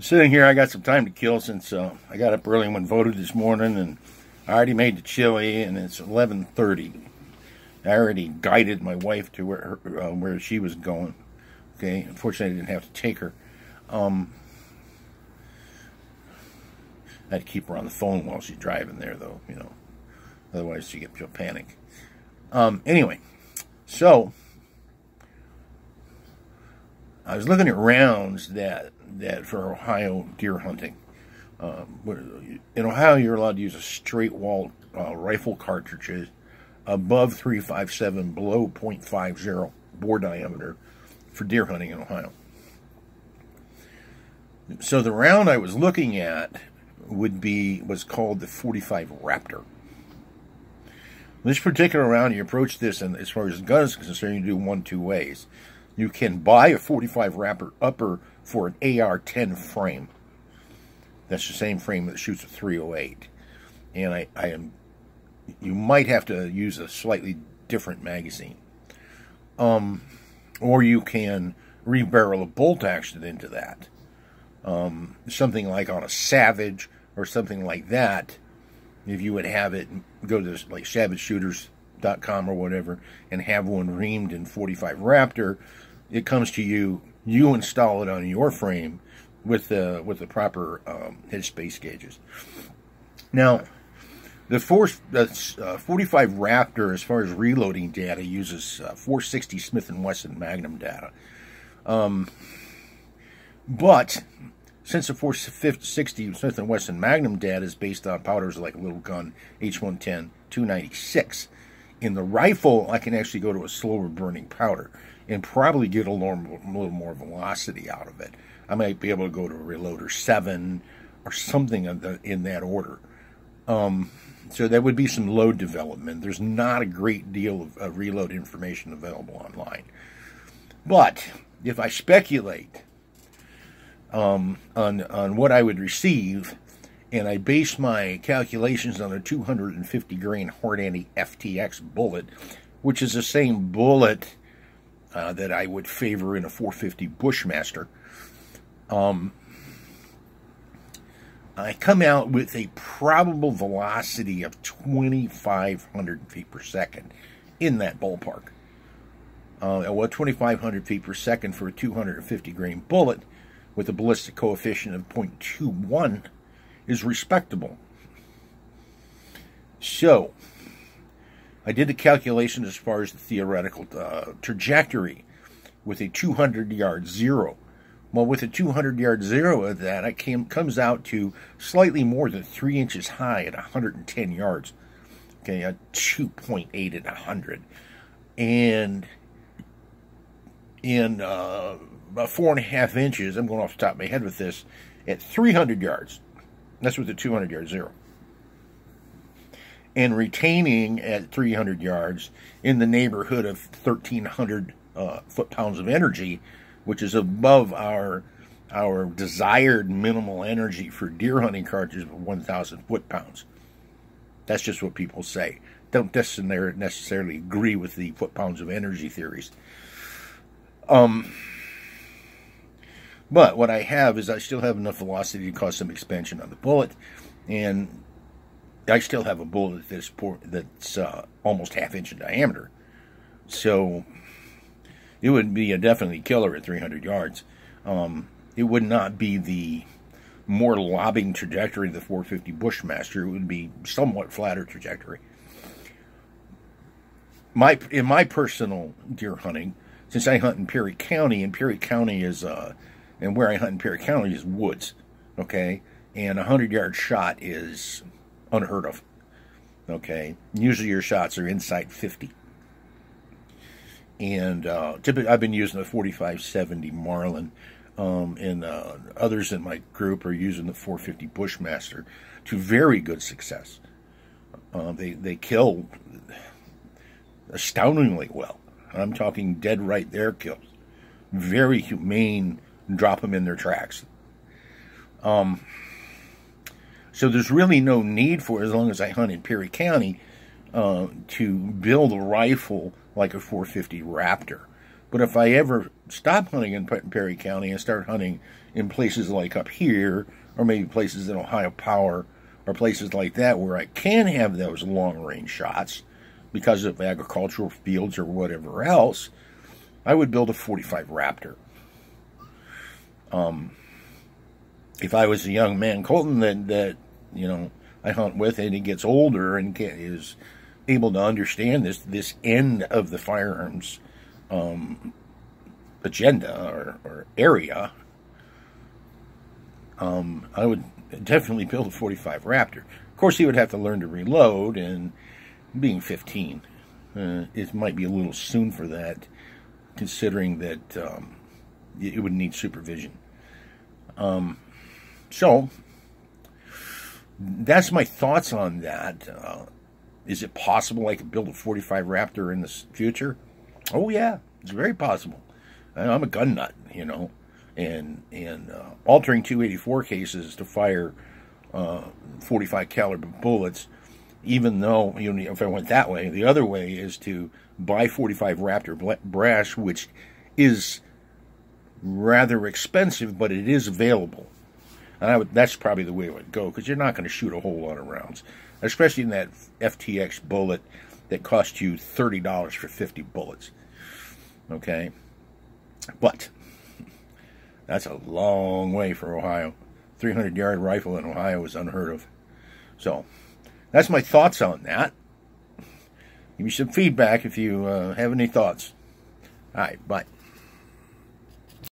Sitting here, I got some time to kill since I got up early and went voted this morning, and I already made the chili, and it's 11:30. I already guided my wife to where she was going. Okay, unfortunately, I didn't have to take her. I had to keep her on the phone while she's driving there, though. You know, otherwise she'll panic. Anyway, so I was looking at rounds that for Ohio deer hunting. In Ohio, you're allowed to use a straight wall rifle cartridges above 3.57, below .50 bore diameter for deer hunting in Ohio. So the round I was looking at was called the .45 Raptor. This particular round, you approach this, and as far as guns are concerned, you do one, two ways. You can buy a .45 Raptor upper for an AR-10 frame. That's the same frame that shoots a .308. And you might have to use a slightly different magazine. Or you can rebarrel a bolt action into that. Something like on a Savage or something like that. If you would have it, go to like SavageShooters.com or whatever, and have one reamed in .45 Raptor, it comes to you. You install it on your frame with the proper headspace gauges. Now, the .45 Raptor, as far as reloading data, uses .460 Smith & Wesson Magnum data. But since the .460 Smith & Wesson Magnum data is based on powders like Little Gun, H110, 296, in the rifle, I can actually go to a slower burning powder and probably get a little more velocity out of it. I might be able to go to a Reloader 7 or something in that order. So that would be some load development. There's not a great deal of reload information available online. But if I speculate on what I would receive, and I base my calculations on a 250 grain Hard-Anti FTX bullet, which is the same bullet that I would favor in a .450 Bushmaster, I come out with a probable velocity of 2,500 feet per second in that ballpark. Well, 2,500 feet per second for a 250 grain bullet with a ballistic coefficient of 0.21 is respectable. So, I did the calculation as far as the theoretical trajectory with a 200-yard zero. Well, with a 200-yard zero of that, it comes out to slightly more than 3 inches high at 110 yards. Okay, a 2.8 at 100. And in about 4.5 inches, I'm going off the top of my head with this, at 300 yards. That's with the 200-yard zero. And retaining at 300 yards in the neighborhood of 1,300 foot-pounds of energy, which is above our desired minimal energy for deer hunting cartridges of 1,000 foot-pounds. That's just what people say. Don't necessarily agree with the foot-pounds of energy theories. But what I have is I still have enough velocity to cause some expansion on the bullet, and I still have a bullet that's almost half-inch in diameter. So it would be a definitely killer at 300 yards. It would not be the more lobbing trajectory of the .450 Bushmaster. It would be somewhat flatter trajectory. In my personal deer hunting, since I hunt in Perry County, and Perry County is, and where I hunt in Perry County is woods, okay? And a 100-yard shot is unheard of, okay? Usually your shots are inside 50. And typically I've been using the .45-70 Marlin, and others in my group are using the .450 Bushmaster to very good success. They kill astoundingly well. I'm talking dead right there kills. Very humane, drop them in their tracks. So there's really no need for, as long as I hunt in Perry County, to build a rifle like a .450 Raptor. But if I ever stop hunting in Perry County and start hunting in places like up here, or maybe places in Ohio Power, or places like that where I can have those long-range shots because of agricultural fields or whatever else, I would build a 45 Raptor. If I was a young man, Colton, that you know, I hunt with, and he gets older and is able to understand this end of the firearms agenda or area, I would definitely build a 45 Raptor. Of course, he would have to learn to reload, and being 15, it might be a little soon for that, considering that it would need supervision. So, that's my thoughts on that. Is it possible I could build a 45 Raptor in the future? Oh, yeah, it's very possible. I'm a gun nut, you know, and altering 284 cases to fire 45 caliber bullets, even though, you know, if I went that way, the other way is to buy 45 Raptor brass, which is rather expensive, but it is available. And that's probably the way it would go, because you're not going to shoot a whole lot of rounds, especially in that FTX bullet that cost you $30 for 50 bullets. Okay? But that's a long way for Ohio. 300-yard rifle in Ohio is unheard of. So, that's my thoughts on that. Give me some feedback if you have any thoughts. All right, bye.